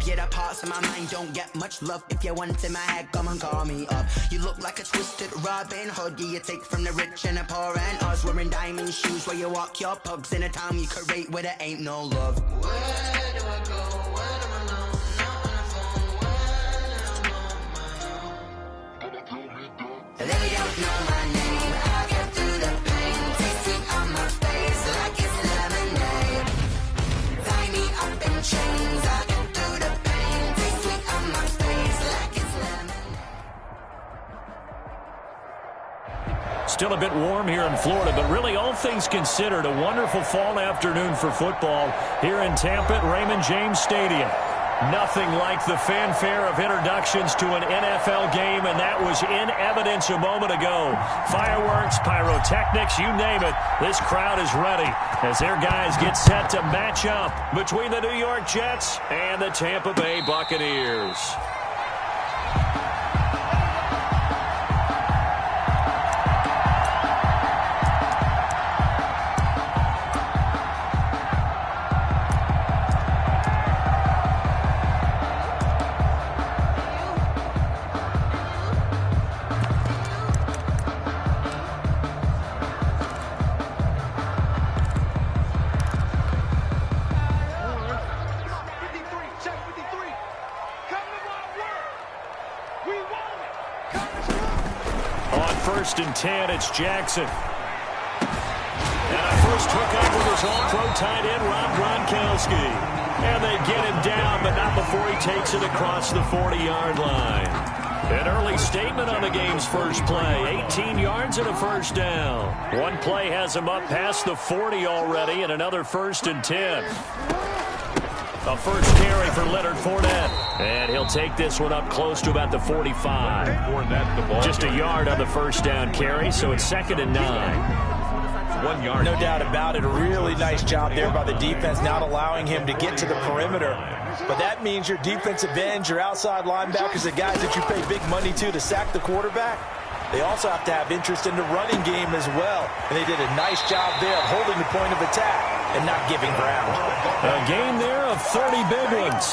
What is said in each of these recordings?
Yeah, the parts of my mind don't get much love. If you want in my head, come and call me up. You look like a twisted Robin Hood. Yeah, you take from the rich and the poor and us. Wearing diamond shoes where you walk your pugs in a town you create where there ain't no love. Where do I go? Where do I know? Not on the phone. Where am I on my own? They don't know my name. I get through the pain. Tasting on my face like it's lemonade. Tie me up in chains. I get through the pain. Taste sweet on my face like it's lemonade. Still a bit warm here in Florida, but really all things considered, a wonderful fall afternoon for football here in Tampa at Raymond James Stadium. Nothing like the fanfare of introductions to an NFL game, and that was in evidence a moment ago. Fireworks, pyrotechnics, you name it. This crowd is ready as their guys get set to match up between the New York Jets and the Tampa Bay Buccaneers. First and 10, it's Jackson. And a first hookup with his all-pro tight end, Rob Gronkowski. And they get him down, but not before he takes it across the 40-yard line. An early statement on the game's first play. 18 yards and a first down. One play has him up past the 40 already, and another first and 10. A first carry for Leonard Fournette. And he'll take this one up close to about the 45. Just a yard on the first down carry, so it's 2nd and 9. 1 yard. No doubt about it. A really nice job there by the defense, not allowing him to get to the perimeter. But that means your defensive ends, your outside linebackers, the guys that you pay big money to sack the quarterback, they also have to have interest in the running game as well. And they did a nice job there of holding the point of attack and not giving ground. A game there of 30 big ones.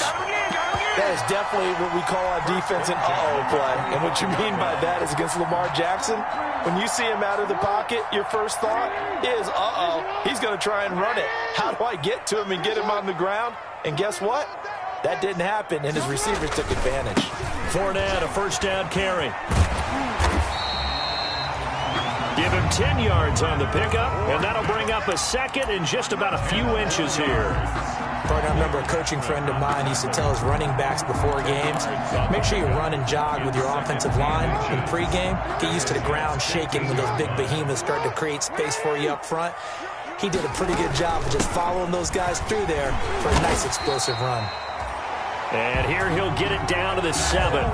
That is definitely what we call on defense an uh-oh play. And what you mean by that is against Lamar Jackson, when you see him out of the pocket, your first thought is, uh-oh, he's going to try and run it. How do I get to him and get him on the ground? And guess what? That didn't happen, and his receivers took advantage. Fournette, a first down carry. Give him 10 yards on the pickup, and that'll bring up a second in just about a few inches here. I remember a coaching friend of mine used to tell his running backs before games, make sure you run and jog with your offensive line in pregame. Get used to the ground shaking when those big behemoths start to create space for you up front. He did a pretty good job of just following those guys through there for a nice explosive run. And here he'll get it down to the 7.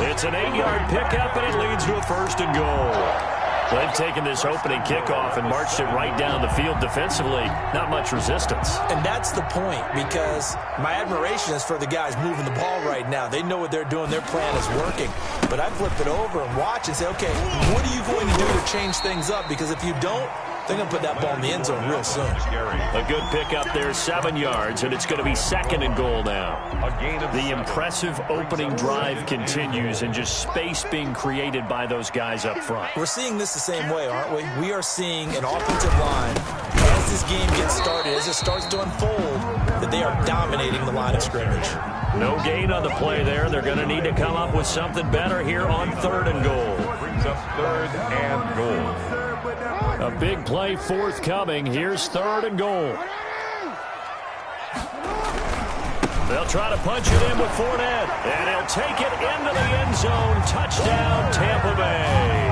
It's an 8-yard pickup, and it leads to a first and goal. They've taken this opening kickoff and marched it right down the field defensively. Not much resistance. And that's the point, because my admiration is for the guys moving the ball right now. They know what they're doing. Their plan is working. But I flip it over and watch and say, okay, what are you going to do to change things up? Because if you don't, they're going to put that ball in the end zone real soon. A good pickup there, 7 yards, and it's going to be 2nd and goal now. The impressive opening drive continues, and just space being created by those guys up front. We're seeing this the same way, aren't we? We are seeing an offensive line, as this game gets started, as it starts to unfold, that they are dominating the line of scrimmage. No gain on the play there. They're going to need to come up with something better here on 3rd and goal. Brings up 3rd and goal. A big play forthcoming. Here's 3rd and goal. They'll try to punch it in with Fournette, and he'll take it into the end zone. Touchdown, Tampa Bay.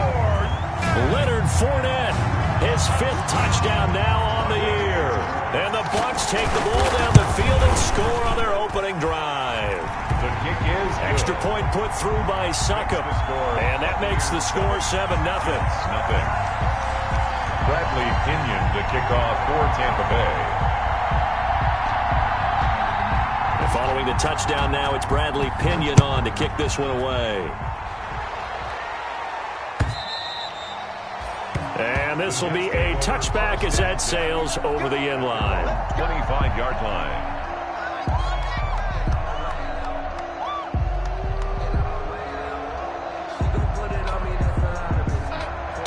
Leonard Fournette, his 5th touchdown now on the year. And the Bucs take the ball down the field and score on their opening drive. The kick is extra point put through by Succop, and that makes the score 7-0. Bradley Pinion to kick off for Tampa Bay. And following the touchdown now, it's Bradley Pinion on to kick this one away. And this will be a touchback as that sails over the end line. 25-yard line.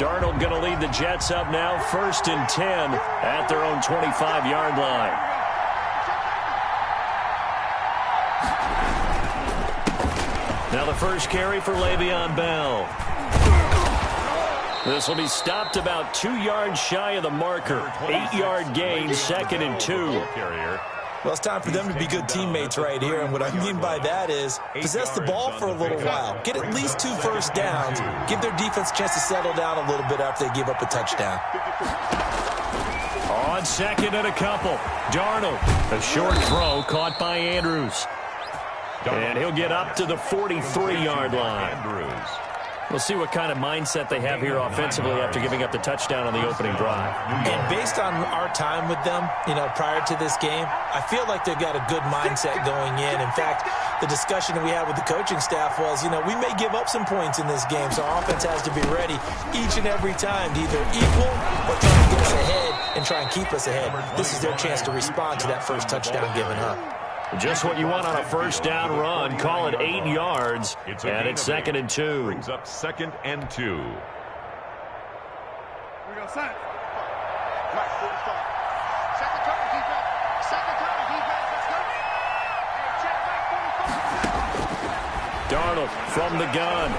Darnold going to lead the Jets up now, 1st and 10 at their own 25-yard line. Now the first carry for Le'Veon Bell. This will be stopped about 2 yards shy of the marker. 8-yard gain, 2nd and 2. Well, it's time for them to be good teammates right here, and what I mean by that is possess the ball for a little while. Get at least 2 first downs. Give their defense a chance to settle down a little bit after they give up a touchdown. On 2nd and a couple, Darnold. A short throw caught by Andrews. And he'll get up to the 43-yard line. We'll see what kind of mindset they have here offensively after giving up the touchdown on the opening drive. And based on our time with them, prior to this game, I feel like they've got a good mindset going in. In fact, the discussion that we had with the coaching staff was, we may give up some points in this game, so our offense has to be ready each and every time to either equal or try to get us ahead and try and keep us ahead. This is their chance to respond to that first touchdown given up. Just what you want on a first down run. Call it 8 yards, and it's 2nd and 2. Brings up 2nd and 2. Here we go, set. Second cover defense. Second cover defense. Let's go. Hey, check back 45. Darnold from the gun.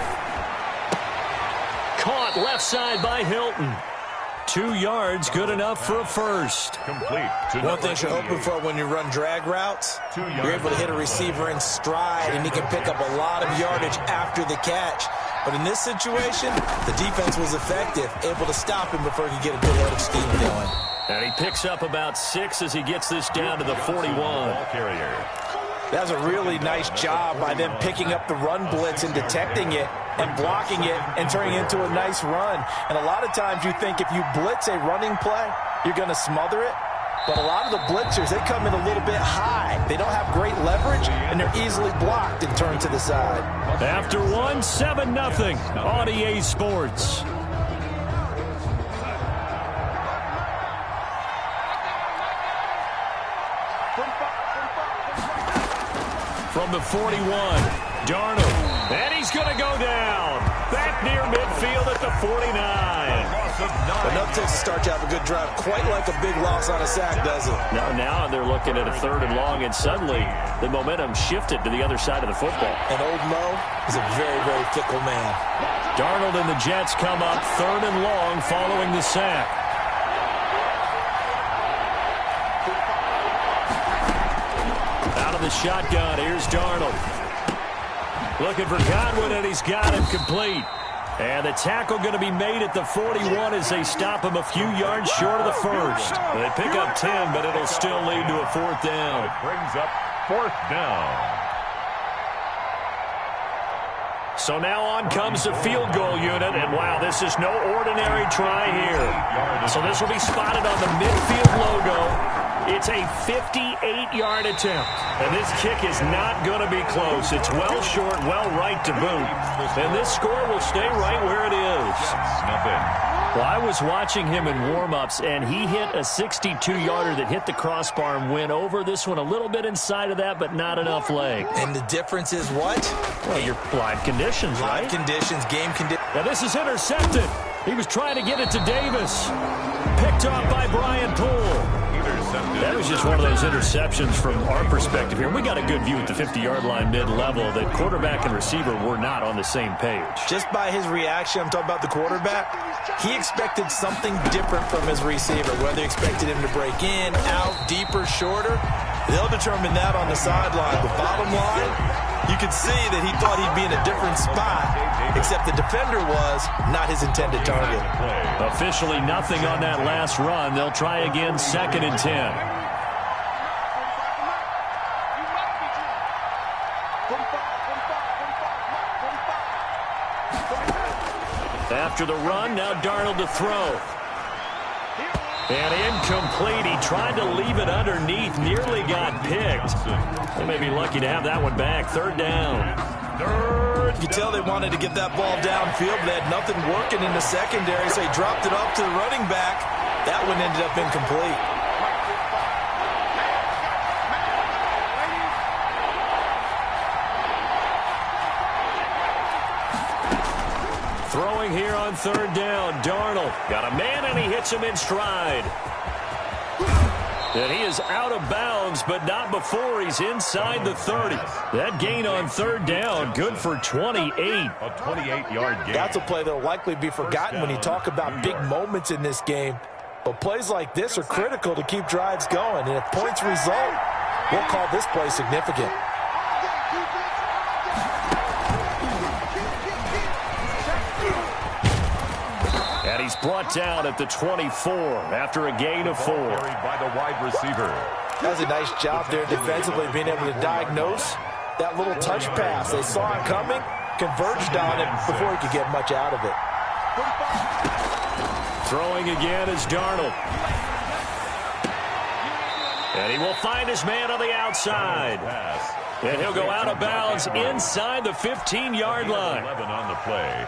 Caught left side by Hilton. 2 yards, good enough for a first. Complete. One thing you're hoping for when you run drag routes, you're able to hit a receiver in stride, and he can pick up a lot of yardage after the catch. But in this situation, the defense was effective, able to stop him before he could get a good head of steam going. And he picks up about 6 as he gets this down to the 41. Ball carrier. That was a really nice job by them picking up the run blitz and detecting it and blocking it and turning it into a nice run. And a lot of times you think if you blitz a running play, you're going to smother it. But a lot of the blitzers, they come in a little bit high. They don't have great leverage, and they're easily blocked and turned to the side. After 1, 7-0 on EA Sports. From the 41, Darnold. And he's going to go down. Back near midfield at the 49. Enough to start to have a good drive. Quite like a big loss on a sack, does it? Now they're looking at a 3rd and long, and suddenly the momentum shifted to the other side of the football. And old Mo is a very, very fickle man. Darnold and the Jets come up 3rd and long following the sack. Out of the shotgun, here's Darnold. Looking for Godwin, and he's got him complete. And the tackle going to be made at the 41 as they stop him a few yards short of the first. They pick up 10, but it'll still lead to a 4th down. It brings up 4th down. So now on comes the field goal unit, and wow, this is no ordinary try here. So this will be spotted on the midfield logo. It's a 58-yard attempt, and this kick is not going to be close. It's well short, well right to boot, and this score will stay right where it is. Well, I was watching him in warm-ups, and he hit a 62-yarder that hit the crossbar and went over. This one a little bit inside of that, but not enough leg. And the difference is what? Well, your live conditions, right? Live conditions, game conditions. Now this is intercepted. He was trying to get it to Davis. Picked off by Brian Poole. That was just one of those interceptions from our perspective here. We got a good view at the 50-yard line mid-level that quarterback and receiver were not on the same page. Just by his reaction, I'm talking about the quarterback, he expected something different from his receiver, whether he expected him to break in, out, deeper, shorter. They'll determine that on the sideline. But bottom line, you could see that he thought he'd be in a different spot, except the defender was not his intended target. Officially nothing on that last run. They'll try again, 2nd and 10. After the run, now Darnold to throw. And incomplete. He tried to leave it underneath, nearly got picked. They may be lucky to have that one back. 3rd down. You could tell they wanted to get that ball downfield. They had nothing working in the secondary, so he dropped it off to the running back. That one ended up incomplete. Throwing here on third down. Darnold got a man, and he hits him in stride. And he is out of bounds, but not before he's inside the 30. That gain on third down, good for 28. A 28-yard gain. That's a play that will likely be forgotten when you talk about big moments in this game. But plays like this are critical to keep drives going. And if points result, we'll call this play significant. And he's brought down at the 24 after a gain of 4. Carried by the wide receiver. Does a nice job there defensively, being able to diagnose that little touch pass. They saw it coming, converged on it before he could get much out of it. Throwing again is Darnold. And he will find his man on the outside. And he'll go out of bounds inside the 15-yard line. 11 on the play.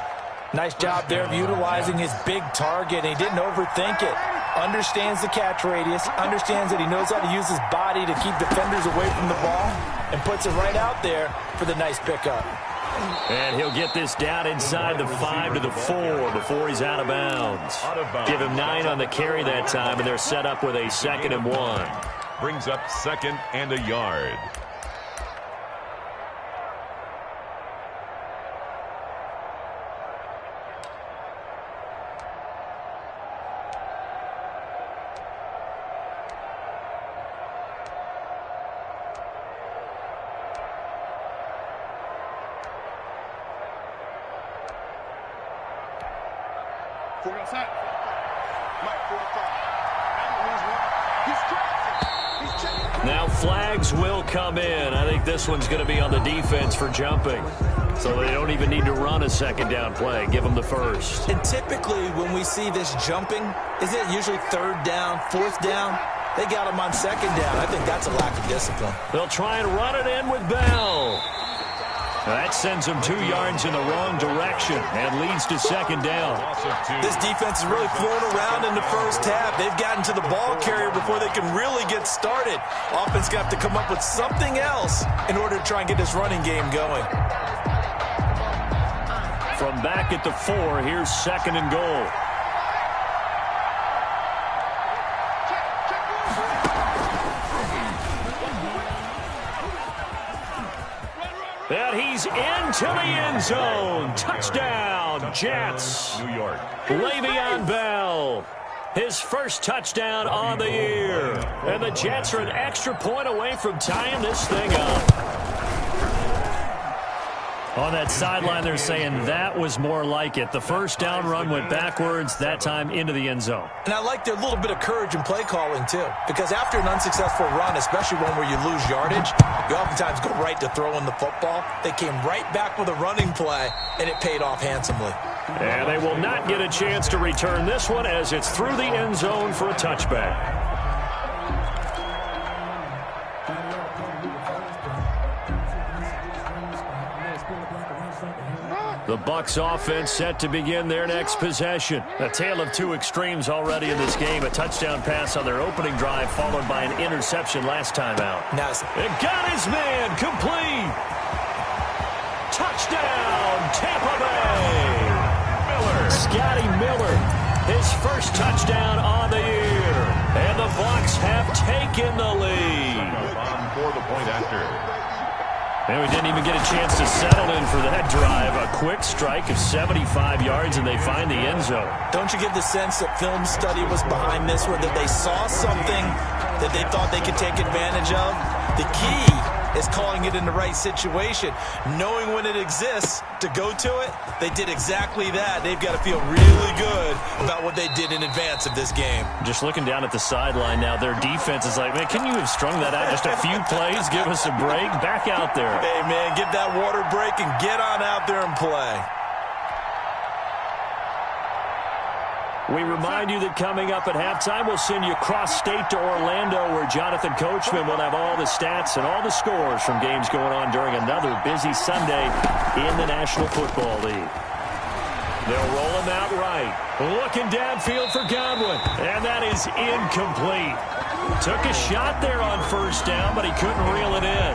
Nice job there of utilizing his big target. He didn't overthink it. Understands the catch radius. Understands that he knows how to use his body to keep defenders away from the ball. And puts it right out there for the nice pickup. And he'll get this down inside the 5 to the 4 before he's out of bounds. Give him 9 on the carry that time, and they're set up with a 2nd and 1. Brings up 2nd and a yard. Now flags will come in. I think this one's going to be on the defense for jumping. So they don't even need to run a 2nd down play. Give them the 1st. And typically when we see this jumping, is it usually 3rd down, 4th down? They got him on 2nd down. I think that's a lack of discipline. They'll try and run it in with Bell. That sends them 2 yards in the wrong direction and leads to 2nd down. This defense is really thrown around in the first half. They've gotten to the ball carrier before they can really get started. Offense got to come up with something else in order to try and get this running game going. From back at the 4, here's 2nd and goal. And he's into the end zone. Touchdown, Jets. New York. Le'Veon Bell, his first touchdown on the year. And the Jets are an extra point away from tying this thing up. On that sideline, they're saying that was more like it. The first down run went backwards, that time into the end zone. And I like their little bit of courage in play calling, too. Because after an unsuccessful run, especially one where you lose yardage, you oftentimes go right to throwing the football. They came right back with a running play, and it paid off handsomely. And they will not get a chance to return this one as it's through the end zone for a touchback. The Bucs offense set to begin their next possession. A tale of 2 extremes already in this game. A touchdown pass on their opening drive followed by an interception last time out. Nice. It got his man complete. Touchdown, Tampa Bay. Scotty Miller, his first touchdown on the year. And the Bucs have taken the lead. For the point after. And we didn't even get a chance to settle in for that drive. A quick strike of 75 yards, and they find the end zone. Don't you get the sense that film study was behind this one, that they saw something that they thought they could take advantage of? The key is calling it in the right situation. Knowing when it exists to go to it, they did exactly that. They've got to feel really good about what they did in advance of this game. Just looking down at the sideline now, their defense is like, man, can you have strung that out just a few plays? Give us a break. Back out there. Hey, man, give that water break and get on out there and play. We remind you that coming up at halftime, we'll send you cross-state to Orlando, where Jonathan Coachman will have all the stats and all the scores from games going on during another busy Sunday in the National Football League. They'll roll him out right. Looking downfield for Godwin, and that is incomplete. Took a shot there on first down, but he couldn't reel it in.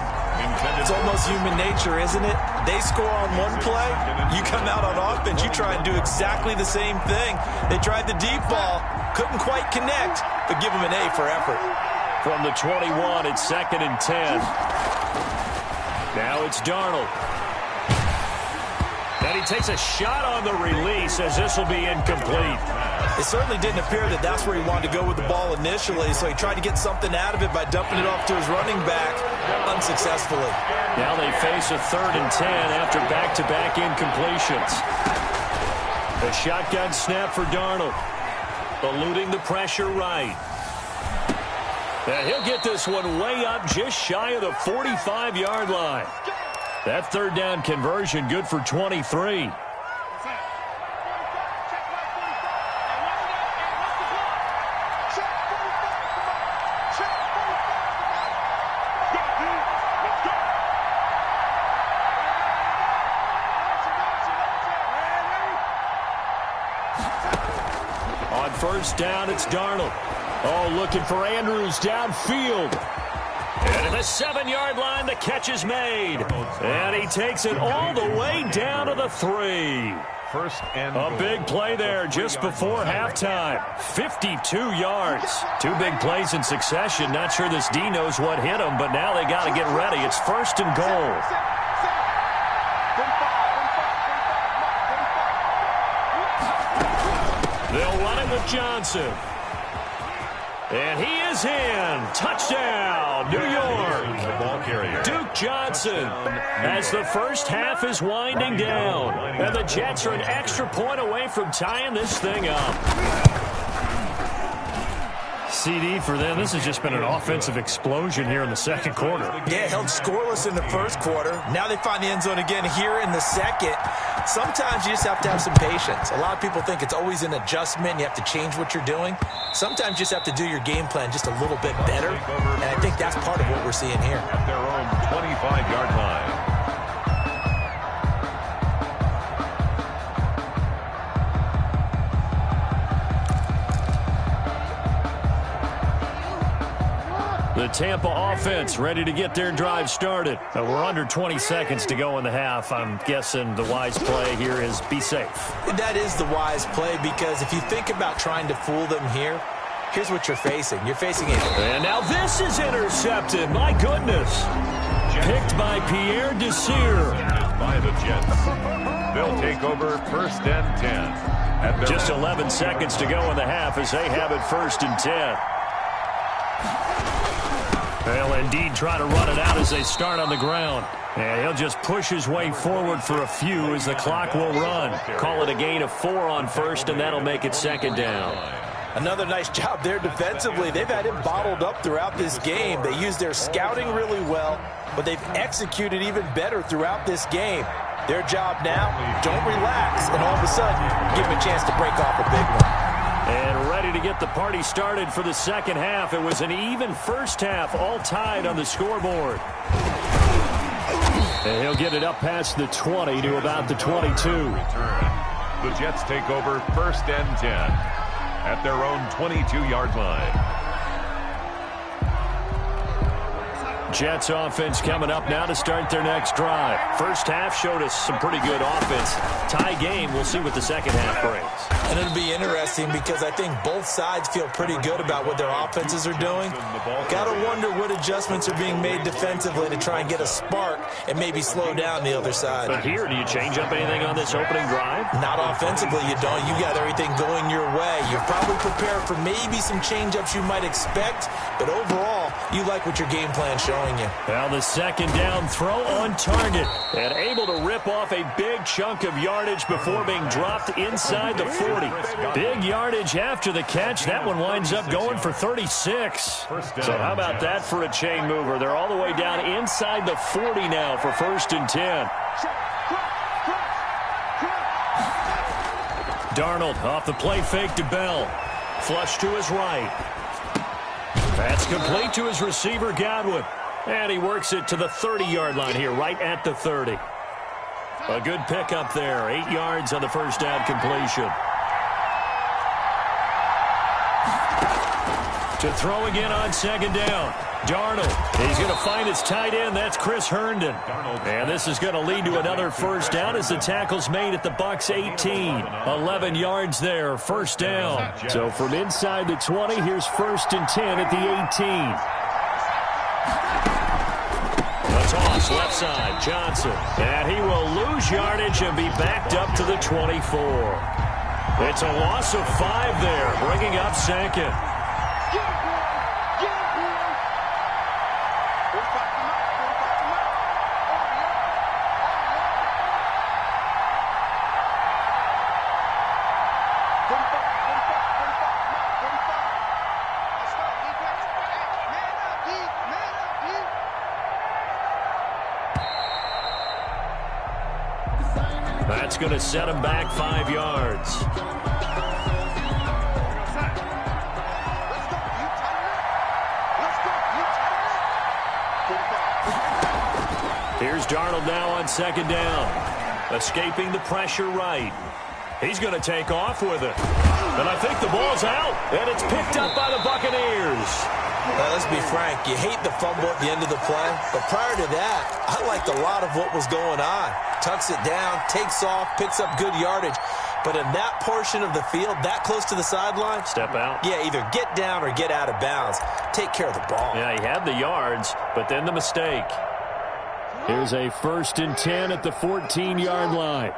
It's almost human nature, isn't it? They score on one play, you come out on offense, you try and do exactly the same thing. They tried the deep ball, couldn't quite connect, but give them an A for effort. From the 21, it's 2nd and 10. Now it's Darnold. And he takes a shot on the release as this will be incomplete. It certainly didn't appear that that's where he wanted to go with the ball initially, so he tried to get something out of it by dumping it off to his running back unsuccessfully. Now they face a 3rd and 10 after back-to-back incompletions. A shotgun snap for Darnold. Eluding the pressure right. And he'll get this one way up just shy of the 45-yard line. That 3rd down conversion good for 23. On 1st down, it's Darnold. Oh, looking for Andrews downfield. And at the 7-yard line, the catch is made. And he takes it all the way down to the 3. A big play there just before halftime. 52 yards. 2 big plays in succession. Not sure this D knows what hit him, but now they got to get ready. It's 1st and goal. They'll run it with Johnson. And he is in. Touchdown, New York. Duke Johnson as the first half is winding down. And the Jets are an extra point away from tying this thing up. CD for them. This has just been an offensive explosion here in the 2nd quarter. Yeah, held scoreless in the 1st quarter. Now they find the end zone again here in the 2nd. Sometimes you just have to have some patience. A lot of people think it's always an adjustment. You have to change what you're doing. Sometimes you just have to do your game plan just a little bit better. And I think that's part of what we're seeing here. At their own 25-yard line. The Tampa offense ready to get their drive started. We're under 20 seconds to go in the half. I'm guessing the wise play here is be safe. That is the wise play, because if you think about trying to fool them here, here's what you're facing. You're facing it. And now this is intercepted. My goodness. Picked by Pierre Desir. By the Jets. They'll take over 1st and 10. Just 11 seconds to go in the half as they have it 1st and 10. They'll indeed try to run it out as they start on the ground. And he'll just push his way forward for a few as the clock will run. Call it a gain of 4 on 1st, and that'll make it 2nd down. Another nice job there defensively. They've had him bottled up throughout this game. They used their scouting really well, but they've executed even better throughout this game. Their job now, don't relax, and all of a sudden, give them a chance to break off a big one. And ready to get the party started for the 2nd half. It was an even 1st half, all tied on the scoreboard. And he'll get it up past the 20 to about the 22. The Jets take over 1st and 10 at their own 22-yard line. Jets offense coming up now to start their next drive. 1st half showed us some pretty good offense. Tie game, we'll see what the 2nd half brings. And it'll be interesting because I think both sides feel pretty good about what their offenses are doing. Got to wonder what adjustments are being made defensively to try and get a spark and maybe slow down the other side. But here, do you change up anything on this opening drive? Not offensively, you don't. You got everything going your way. You're probably prepared for maybe some change-ups you might expect, but overall, you like what your game plan's showing you. Well, the 2nd down throw on target and able to rip off a big chunk of yardage before being dropped inside the 40. Big yardage after the catch. That one winds up going for 36. So how about that for a chain mover? They're all the way down inside the 40 now for 1st and 10. Darnold off the play fake to Bell. Flush to his right. That's complete to his receiver, Godwin. And he works it to the 30-yard line here, right at the 30. A good pickup there. 8 yards on the 1st down completion. To throw again on 2nd down. Darnold. He's going to find his tight end. That's Chris Herndon. And this is going to lead to another first down as the tackle's made at the Bucs 18. 11 yards there, first down. So from inside the 20, here's 1st and 10 at the 18. The toss, left side, Johnson. And he will lose yardage and be backed up to the 24. It's a loss of 5 there, bringing up 2nd. That's going to set him back 5 yards. Here's Darnold now on 2nd down. Escaping the pressure right. He's going to take off with it. And I think the ball's out. And it's picked up by the Buccaneers. Well, let's be frank. You hate the fumble at the end of the play. But prior to that, I liked a lot of what was going on. Tucks it down, takes off, picks up good yardage. But in that portion of the field, that close to the sideline, step out. Yeah, either get down or get out of bounds. Take care of the ball. Yeah, he had the yards, but then the mistake. Here's a 1st and 10 at the 14-yard line.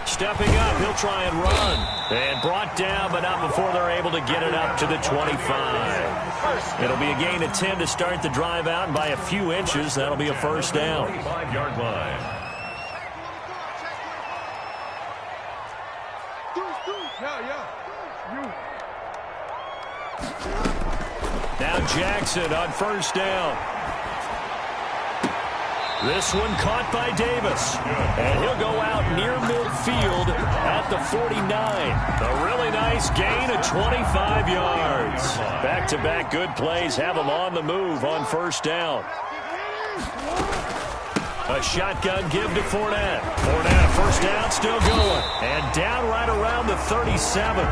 Stepping up, he'll try and run. And brought down, but not before they're able to get it up to the 25. It'll be a gain of 10 to start the drive out, and by a few inches, that'll be a first down. 5-yard line. Now Jackson on 1st down. This one caught by Davis. And he'll go out near midfield at the 49. A really nice gain of 25 yards. Back-to-back good plays have him on the move on 1st down. A shotgun give to Fournette. Fournette, 1st down, still going. And down right around the 37.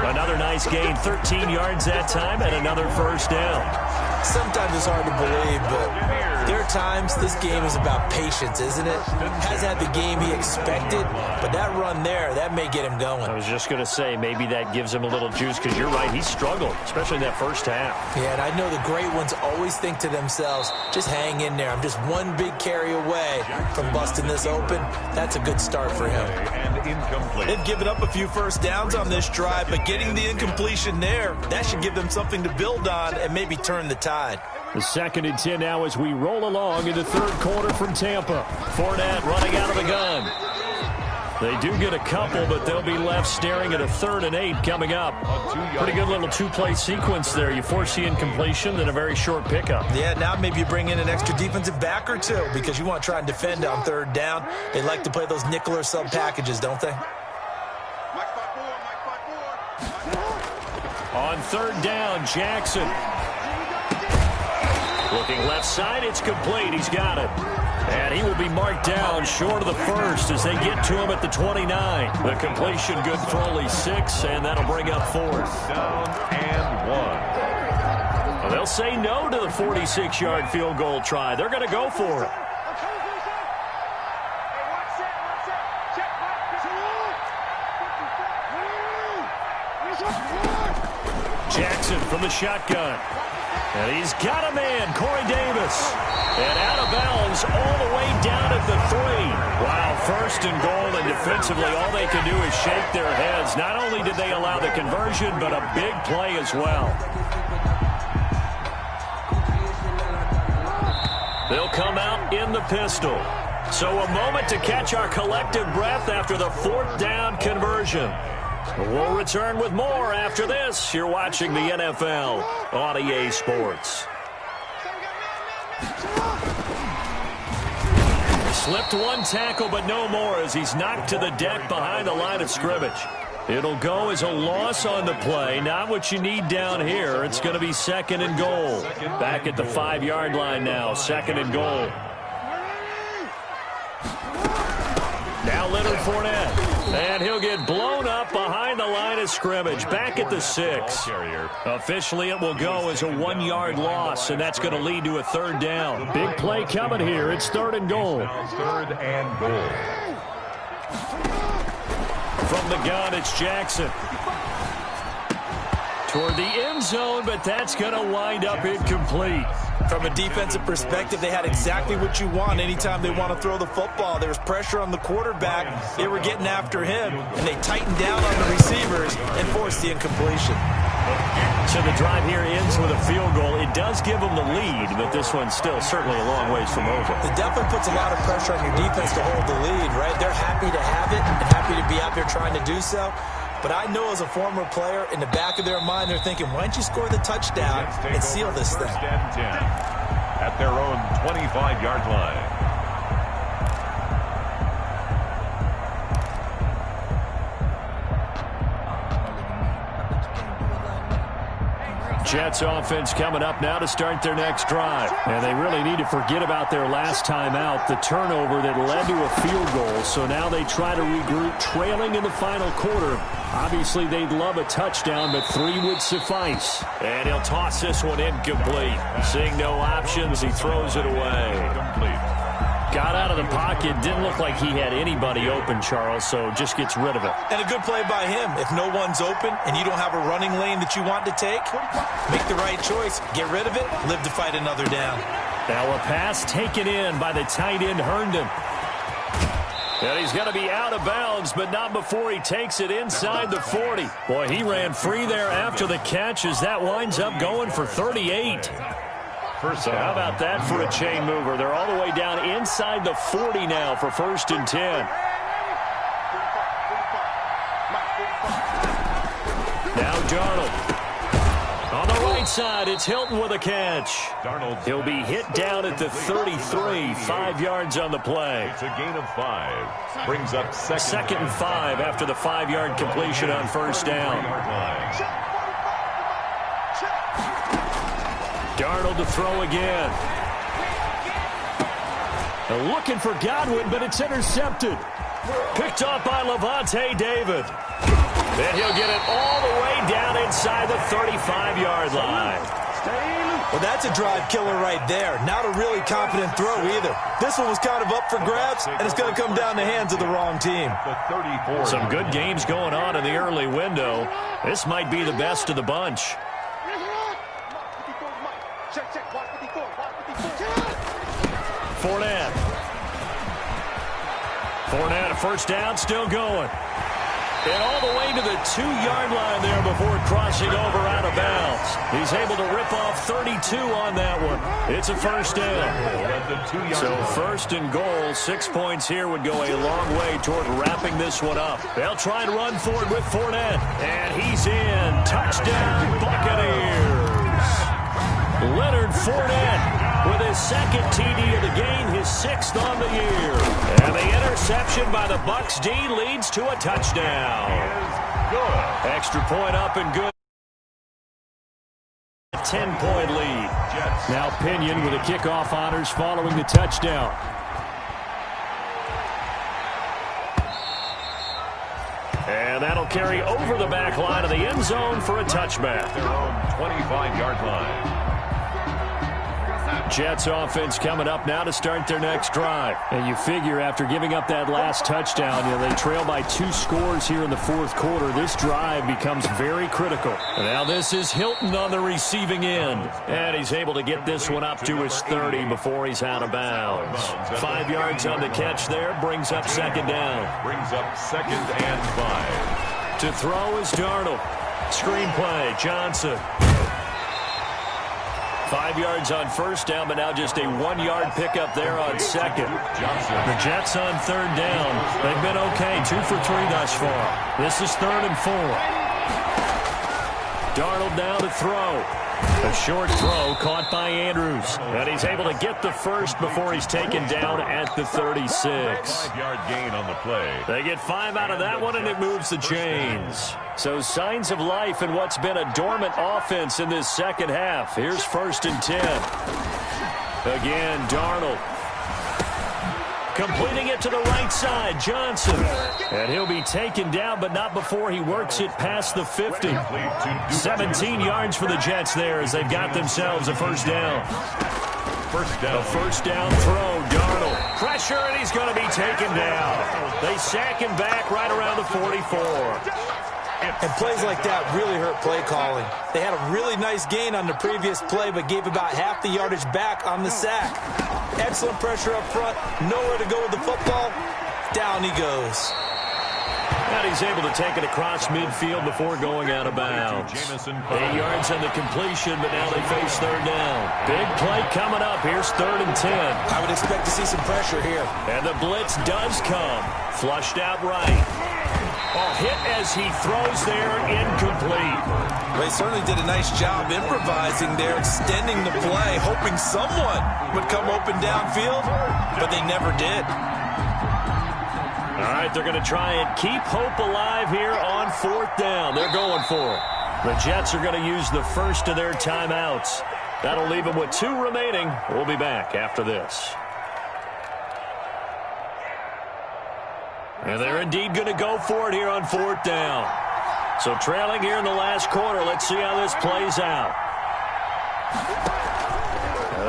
Another nice gain, 13 yards that time, and another 1st down. Sometimes it's hard to believe, but there are times this game is about patience, isn't it? Has had the game he expected, but that run there, that may get him going. I was just going to say, maybe that gives him a little juice, because you're right, he struggled, especially in that first half. Yeah, and I know the great ones always think to themselves, just hang in there. I'm just one big carry away from busting this open. That's a good start for him. And incomplete. They've given up a few first downs on this drive, but getting the incompletion there, that should give them something to build on and maybe turn the tide. The 2nd and 10 now as we roll along in the 3rd quarter from Tampa. Fournette running out of the gun. They do get a couple, but they'll be left staring at a 3rd and 8 coming up. Pretty good little 2-play sequence there. You force the incompletion, then a very short pickup. Yeah, now maybe you bring in an extra defensive back or two because you want to try and defend on 3rd down. They like to play those nickel or sub packages, don't they? On 3rd down, Jackson. Looking left side, it's complete. He's got it. And he will be marked down short of the 1st as they get to him at the 29. The completion good for only 6, and that'll bring up 4th. Down and 1. Well, they'll say no to the 46-yard field goal try. They're going to go for it. Jackson from the shotgun. And he's got a man, Corey Davis. And out of bounds all the way down at the 3. Wow, 1st and goal, and defensively all they can do is shake their heads. Not only did they allow the conversion, but a big play as well. They'll come out in the pistol. So a moment to catch our collective breath after the 4th down conversion. We'll return with more after this. You're watching the NFL on EA Sports. Slipped one tackle, but no more as he's knocked to the deck behind the line of scrimmage. It'll go as a loss on the play. Not what you need down here. It's going to be 2nd and goal. Back at the 5-yard line now. 2nd and goal. Now Leonard Fournette. And he'll get blown up behind the line of scrimmage. Back at the 6. Officially, it will go as a 1-yard loss, and that's going to lead to a 3rd down. Big play coming here. It's 3rd and goal. 3rd and goal. From the gun, it's Jackson. Toward the end zone, but that's going to wind up incomplete. From a defensive perspective, they had exactly what you want anytime they want to throw the football. There was pressure on the quarterback. They were getting after him, and they tightened down on the receivers and forced the incompletion. So the drive here ends with a field goal. It does give them the lead, but this one's still certainly a long ways from over. It definitely puts a lot of pressure on your defense to hold the lead, right? They're happy to have it and happy to be out there trying to do so. But I know as a former player, in the back of their mind, they're thinking, why don't you score the touchdown and seal this thing? 1st and 10 at their own 25-yard line. Jets offense coming up now to start their next drive. And they really need to forget about their last time out, the turnover that led to a field goal. So now they try to regroup, trailing in the final quarter. Obviously, they'd love a touchdown, but 3 would suffice. And he'll toss this one incomplete. Seeing no options, he throws it away. Got out of the pocket. Didn't look like he had anybody open, Charles, so just gets rid of it. And a good play by him. If no one's open and you don't have a running lane that you want to take, make the right choice. Get rid of it. Live to fight another down. Now a pass taken in by the tight end, Herndon. And he's going to be out of bounds, but not before he takes it inside the 40. Boy, he ran free there after the catch as that winds up going for 38. So how about that for a chain mover? They're all the way down inside the 40 now for 1st and 10. Now Darnold. On the right side, it's Hilton with a catch. Darnold. He'll be hit down at the 33, 5 yards on the play. It's a gain of 5. Brings up second and 5 after the 5-yard completion on 1st down. Darnold to throw again. They're looking for Godwin, but it's intercepted. Picked off by Levante David. Then he'll get it all the way down inside the 35-yard line. Well, that's a drive killer right there. Not a really confident throw either. This one was kind of up for grabs, and it's going to come down the hands of the wrong team. Some good games going on in the early window. This might be the best of the bunch. Fournette, 1st down, still going. And all the way to the 2-yard line there before crossing over out of bounds. He's able to rip off 32 on that one. It's a 1st down. So 1st and goal, 6 points here would go a long way toward wrapping this one up. They'll try and run for it with Fournette. And he's in. Touchdown, Buccaneers. Leonard Fournette with his 2nd TD of the game, his 6th on the year. And the interception by the Bucs D leads to a touchdown. Extra point up and good. 10-point lead. Now Pinion with the kickoff honors following the touchdown. And that'll carry over the back line of the end zone for a touchback. Their own 25-yard line. Jets offense coming up now to start their next drive. And you figure after giving up that last touchdown, they trail by 2 scores here in the 4th quarter. This drive becomes very critical. And now this is Hilton on the receiving end. And he's able to get this one up to his 30 before he's out of bounds. 5 yards on the catch there, brings up 2nd down. Brings up 2nd and 5. To throw is Darnold. Screen play, Johnson. 5 yards on 1st down, but now just a 1-yard pickup there on 2nd. The Jets on 3rd down. They've been okay, 2 for 3 thus far. This is 3rd and 4. Darnold now to throw. A short throw caught by Andrews. And he's able to get the 1st before he's taken down at the 36. 5-yard gain on the play. They get 5 out of that one, and it moves the chains. So signs of life in what's been a dormant offense in this 2nd half. Here's 1st and 10. Again, Darnold. Completing it to the right side, Johnson. And he'll be taken down, but not before he works it past the 50. 17 yards for the Jets there as they've got themselves a first down. A first down throw, Darnold. Pressure, and he's going to be taken down. They sack him back right around the 44. And plays like that really hurt play calling. They had a really nice gain on the previous play, but gave about half the yardage back on the sack. Excellent pressure up front. Nowhere to go with the football. Down he goes. And he's able to take it across midfield before going out of bounds. 8 yards on the completion, but now they face third down. Big play coming up. Here's 3rd and 10. I would expect to see some pressure here. And the blitz does come. Flushed out right. Hit as he throws there, incomplete. They certainly did a nice job improvising there, extending the play, hoping someone would come open downfield, but they never did. All right, they're going to try and keep hope alive here on 4th down. They're going for it. The Jets are going to use the first of their timeouts. That'll leave them with 2 remaining. We'll be back after this. And they're indeed going to go for it here on 4th down. So trailing here in the last quarter. Let's see how this plays out.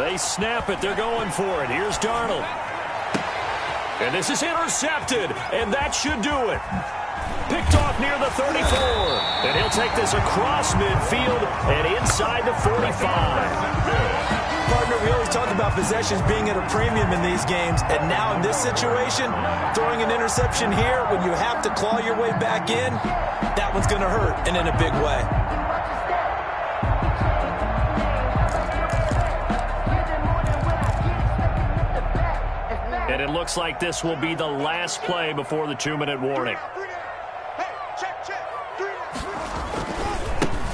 They snap it. They're going for it. Here's Darnold. And this is intercepted. And that should do it. Picked off near the 34. And he'll take this across midfield and inside the 45. Partner, we always talk about possessions being at a premium in these games, and now in this situation, throwing an interception here when you have to claw your way back in, that one's going to hurt, and in a big way. And it looks like this will be the last play before the 2-minute warning.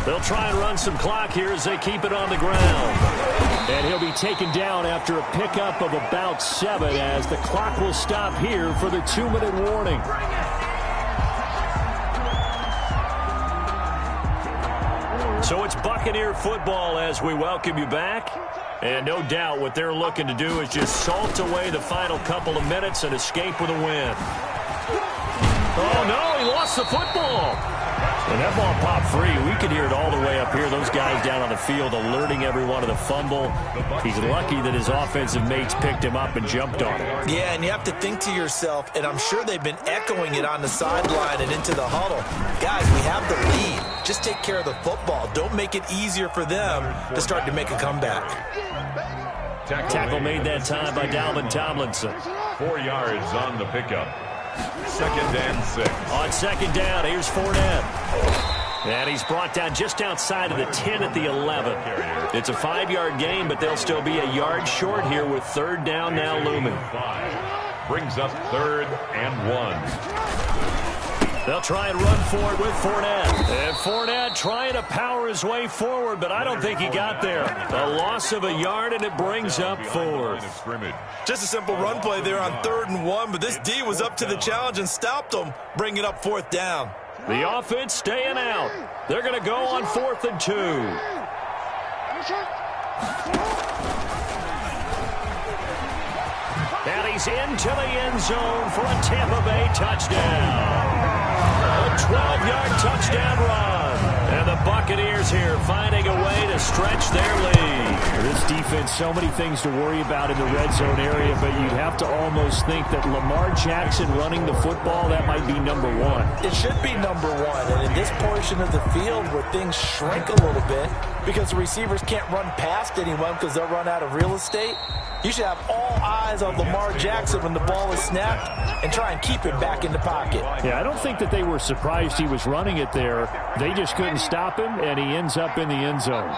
They'll try and run some clock here as they keep it on the ground. And he'll be taken down after a pickup of about 7 as the clock will stop here for the 2-minute warning. So it's Buccaneer football as we welcome you back. And no doubt what they're looking to do is just salt away the final couple of minutes and escape with a win. Oh, no, he lost the football. And that ball popped free. We could hear it all the way up here. Those guys down on the field alerting everyone of the fumble. He's lucky that his offensive mates picked him up and jumped on it. Yeah, and you have to think to yourself, and I'm sure they've been echoing it on the sideline and into the huddle. Guys, we have the lead. Just take care of the football. Don't make it easier for them to start to make a comeback. Tackle made that time by Dalvin Tomlinson. 4 yards on the pickup. 2nd and 6. On 2nd down, here's Fournette. And he's brought down just outside of the 10 at the 11. It's a 5-yard gain, but they'll still be a yard short here with 3rd down now looming. Brings up 3rd and 1. They'll try and run for it with Fournette. And Fournette trying to power his way forward, but I don't think he got there. A loss of a yard, and it brings up 4th. Just a simple run play there on 3rd and 1, but this D was up to the challenge and stopped them, bringing up 4th down. The offense staying out. They're going to go on 4th and 2. And he's into the end zone for a Tampa Bay touchdown. A 12-yard touchdown run. And the Buccaneers here finding a way to stretch their lead. This defense, so many things to worry about in the red zone area, but you'd have to almost think that Lamar Jackson running the football, that might be number 1. It should be number 1, and in this portion of the field where things shrink a little bit because the receivers can't run past anyone because they'll run out of real estate, you should have all eyes on Lamar Jackson when the ball is snapped and try and keep it back in the pocket. Yeah, I don't think that they were surprised he was running it there. They just couldn't stop him, and he ends up in the end zone.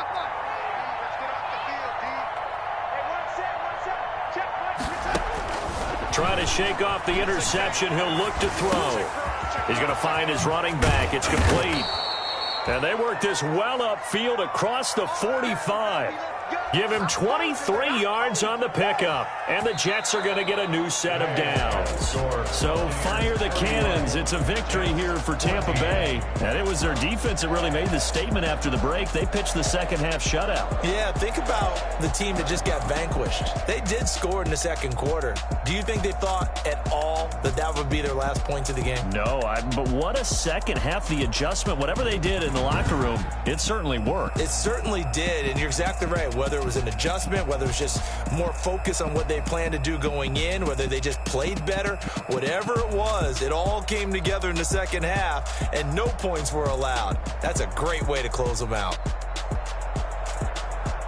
Trying to shake off the interception. He'll look to throw. He's going to find his running back. It's complete. And they work this well upfield across the 45. Give him 23 yards on the pickup, and the Jets are going to get a new set of downs. So fire the cannons. It's a victory here for Tampa Bay, and it was their defense that really made the statement after the break. They pitched the second-half shutout. Yeah, think about the team that just got vanquished. They did score in the second quarter. Do you think they thought at all that that would be their last points of the game? No, but what a second half. The adjustment, whatever they did in the locker room, it certainly worked. It certainly did, and you're exactly right. Whether it was an adjustment, whether it was just more focus on what they planned to do going in, whether they just played better, whatever it was, it all came together in the second half, and no points were allowed. That's a great way to close them out.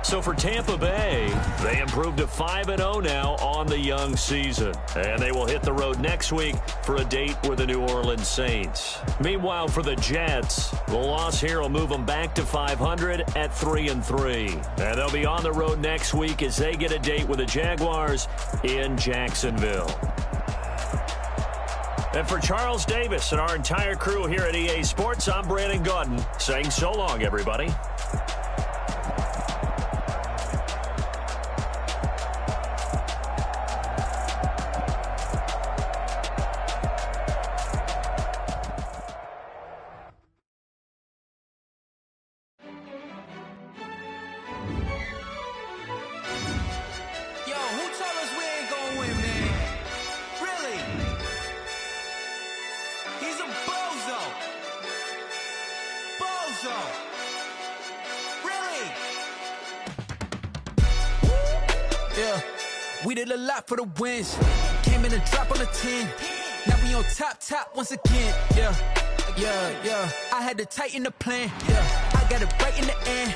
So for Tampa Bay, they improved to 5-0 now on the young season. And they will hit the road next week for a date with the New Orleans Saints. Meanwhile, for the Jets, the loss here will move them back to 500 at 3-3. And they'll be on the road next week as they get a date with the Jaguars in Jacksonville. And for Charles Davis and our entire crew here at EA Sports, I'm Brandon Gaudin saying so long, everybody. We did a lot for the wins. Came in a drop on the 10. Now we on top once again. Yeah. I had to tighten the plan. Yeah. I got it right in the end.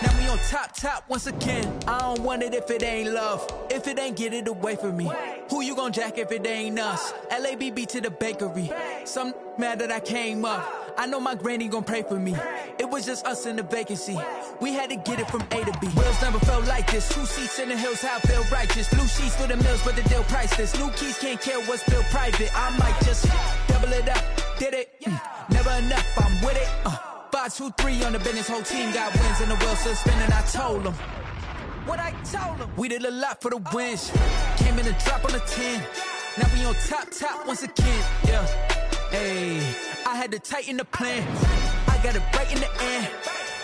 Now we on top once again. I don't want it if it ain't love. If it ain't, get it away from me. Who you gon' jack if it ain't us? LABB to the bakery. Some mad that I came up. I know my granny gon' pray for me. It was just us in the vacancy. We had to get it from A to B. Wheels never felt like this. 2 seats in the hills, how I feel righteous. Blue sheets for the mills, but the deal priceless. New keys can't care what's built private. I might just double it up. Did it? Never enough, I'm with it. 5, 2, 3 on the business. Whole team got wins and the wheels still spinning. I told them what I told them. We did a lot for the wins. Came in a drop on the 10. Now we on top once again. Yeah. Hey, I had to tighten the plan. I got it right in the end.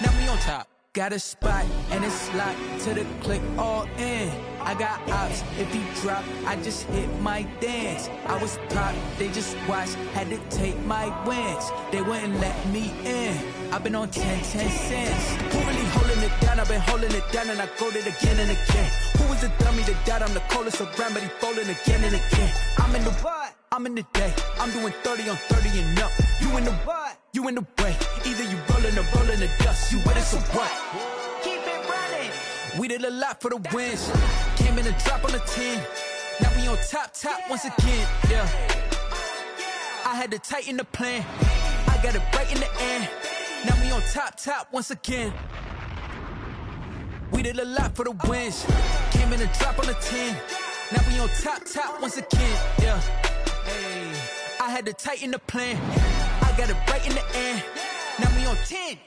Now we on top. Got a spot and it's locked to the click all in. I got ops, if he drop, I just hit my dance. I was top, they just watched, had to take my wins. They wouldn't let me in. I've been on 10 cents. Who really holding it down? I've been holding it down and I go it again and again. Who was the dummy that died? I'm the coldest around, but he folding again and again. I'm in the what? I'm in the day. I'm doing 30 on 30 and up. You in the what? You in the way. Either you rolling or rolling the dust. You with it, so what? Keep it running. We did a lot for the wins. Came in a drop on the 10. Now we on top once again. Yeah. I had to tighten the plan. I got it right in the end. Now we on top once again. We did a lot for the wins. Came in a drop on the 10. Now we on top once again. Yeah. Hey, I had to tighten the plan. I got it right in the end. Now we on 10.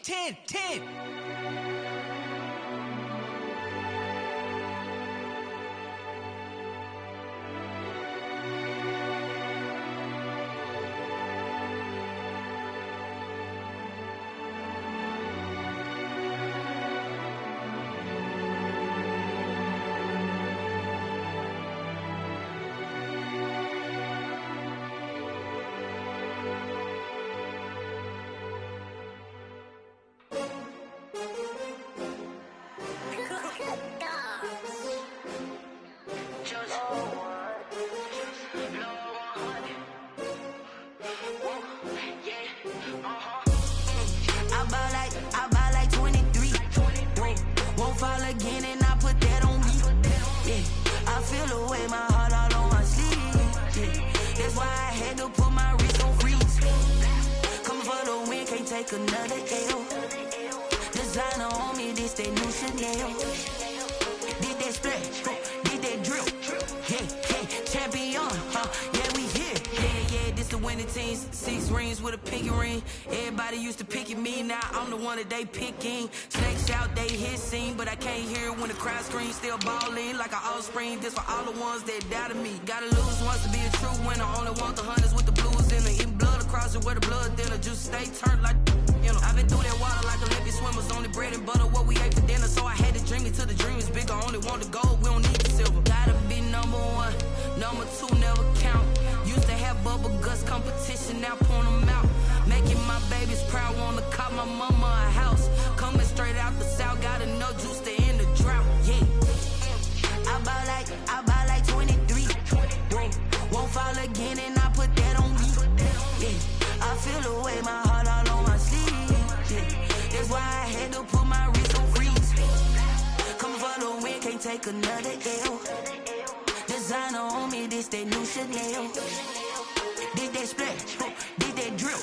Another L. Designer on me, this that new Chanel. Did that splash, did that drill. Yeah, champion, yeah, we here. Yeah, this the winning team, 6 greens with a pinky ring. Everybody used to pick at me, now I'm the one that they picking. Snakes out, they hissing, but I can't hear it when the crowd screams. Still balling like an offspring. This for all the ones that doubted me. Gotta lose once to be a true winner. Only want the hunters with the blues in it. Eating blood across it where the blood dinner. Just stay turned like, you know. I've been through that water like Olympic swimmers. Only bread and butter, what we ate for dinner. So I had to dream it till the dream is bigger. Only want the gold, we don't need the silver. Gotta be number one, number two never count. Used to have bubble guts competition, now point them out. Making my babies proud, wanna cop my mama a house. Coming straight out the south, got enough juice to end the drought, yeah. I buy like 23. Whoa. Won't fall again and I put that on me. Yeah. I feel the way, my heart all on my sleeve. Yeah. That's why I had to put my wrist on freeze. Coming for the win, can't take another L. Designer on me, this that new Chanel. Did that splash, did that drill.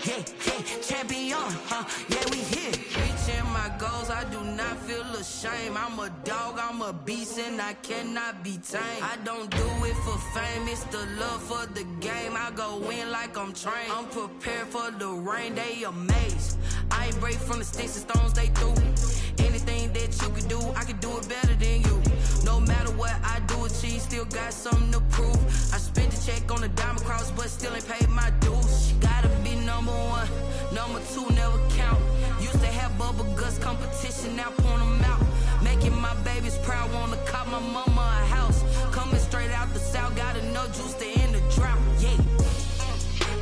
Yeah, yeah, champion, yeah, we here. Reaching my goals, I do not feel ashamed. I'm a dog, I'm a beast, and I cannot be tamed. I don't do it for fame, it's the love for the game. I go in like I'm trained. I'm prepared for the rain, they amazed. I ain't break from the sticks and stones they threw. Anything that you can do, I can do it better than you. No matter what I do, achieve, still got something to prove. I spent the check on the diamond cross, but still ain't paid my dues. Gotta be number one, number two never count. Used to have bubble guts competition, now point them out. Making my babies proud, wanna cop my mama a house. Coming straight out the south, got enough juice to end the drought, yeah.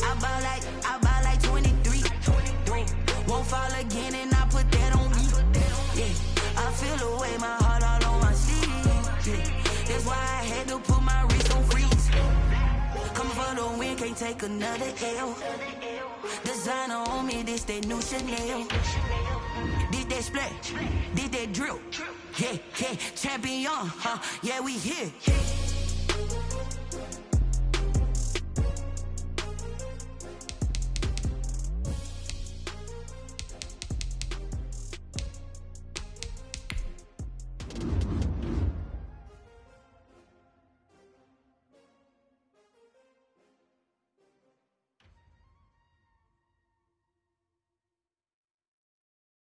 I buy like 23. Won't fall again and I put that on me. Yeah, I feel the way, my heart all on my sleeve. Yeah, that's why I had to put my wrist on freeze. Coming for the win, can't take another L. Designer on me, this that new Chanel. Did that splash, did that drill. Yeah, yeah, champion, yeah, we here.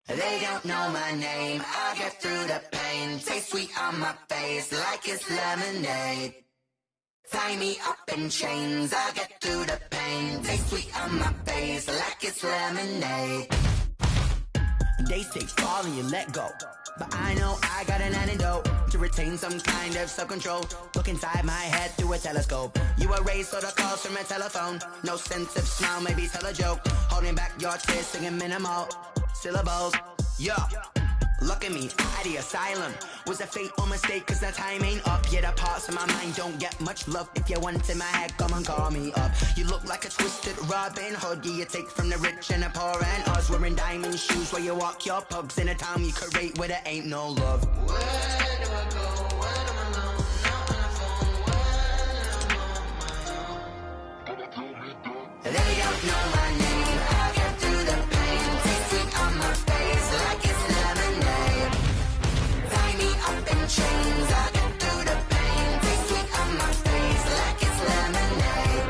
They don't know my name, I get through the pain. Taste sweet on my face like it's lemonade. Tie me up in chains, I get through the pain. Taste sweet on my face like it's lemonade. They say fall and you let go, but I know I got an antidote to retain some kind of self-control. Look inside my head through a telescope. You erase all the calls from a telephone. No sense of smile, maybe tell a joke. Holding back your tears, singing minimal syllables. Yeah, look at me, at the asylum. Was a fate or mistake, cause the time ain't up. Yeah, the parts of my mind don't get much love. If you want in my head, come and call me up. You look like a twisted Robin Hood. Yeah, you take from the rich and the poor and us. Wearing diamond shoes where you walk your pugs in a town you create where there ain't no love. Where do I go? When I'm alone? Not on the phone. When I'm on my own. They don't know my name. I get through the pain. Taste sweet on my face like it's lemonade. Tie me up in chains. I get through the pain. Taste sweet on my face like it's lemonade.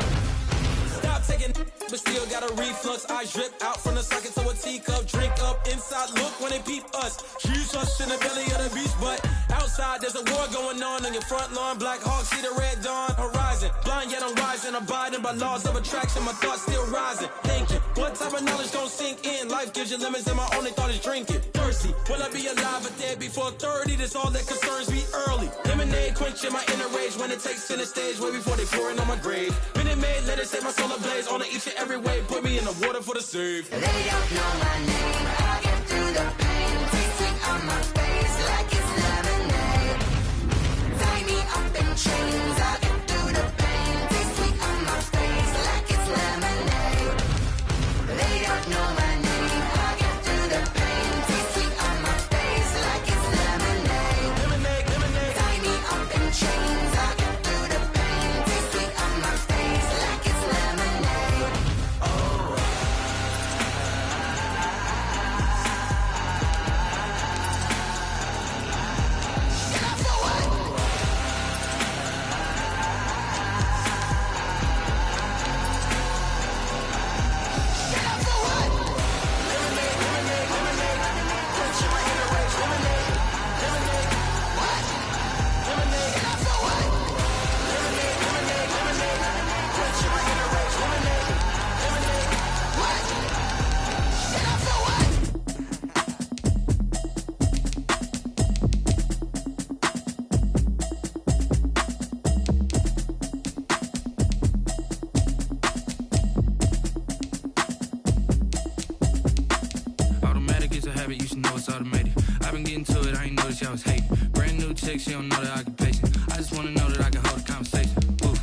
Stop taking, but still got a reflux. I drip out from the socket to a teacup. Drink up inside, look when they peep us. Choose us in the belly of the beast, but outside there's a war going on your front lawn. Black Hawk, see the red dawn horizon. Blind yet I'm rising, abiding by laws of attraction. My thoughts still rising, thinking what type of knowledge don't sink in. Life gives you limits and my only thought is drinking. Thirsty, will I be alive or dead before 30? That's all that concerns me early. Lemonade quenching my inner rage when it takes center stage way before they pouring on my grave. Minute Maid, let it set my soul ablaze on each and every way. Put me in the water for the save. They don't know my name, I get through the pain. Taste sweet on my face like it's lemonade. Tie me up in chains, I get through the pain. Taste sweet on my face like it's lemonade. They don't know my name, I get through the pain. Taste sweet on my face like it's lemonade. Lemonade, lemonade. Tie me up in chains, I get through the pain. Taste sweet on my face like it's lemonade. Oh. I was hating. Brand new chick, she don't know that I can patient. I just wanna know that I can hold a conversation. Oof,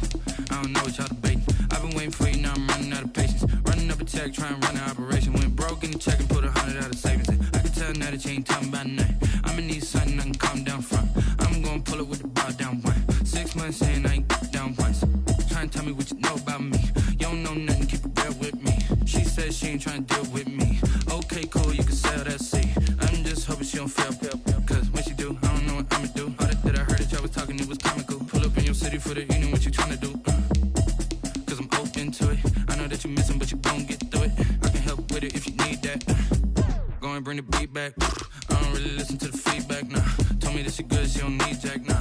I don't know what y'all debating. I've been waiting for you, now I'm running out of patience. Running up a check, trying to run an operation. Went broke in the check and put 100 out of savings. I can tell now that you ain't talking about nothing. I'ma need something I can calm down from. I'm gonna pull it with the bar down one. 6 months in, I ain't down once. Trying to tell me what you know about me. You don't know nothing, keep it real with me. She says she ain't trying to deal with me. Okay, cool, you can sell that seed. I'm just hoping she don't fail. Cause when she do, I don't know what I'ma do. All that I heard that y'all was talking, it was comical. Pull up in your city for the evening, what you trying to do? Cause I'm open to it. I know that you missing, but you gon' get through it. I can help with it if you need that. Go and bring the beat back. I don't really listen to the feedback, nah. Told me that she good, she don't need Jack, nah.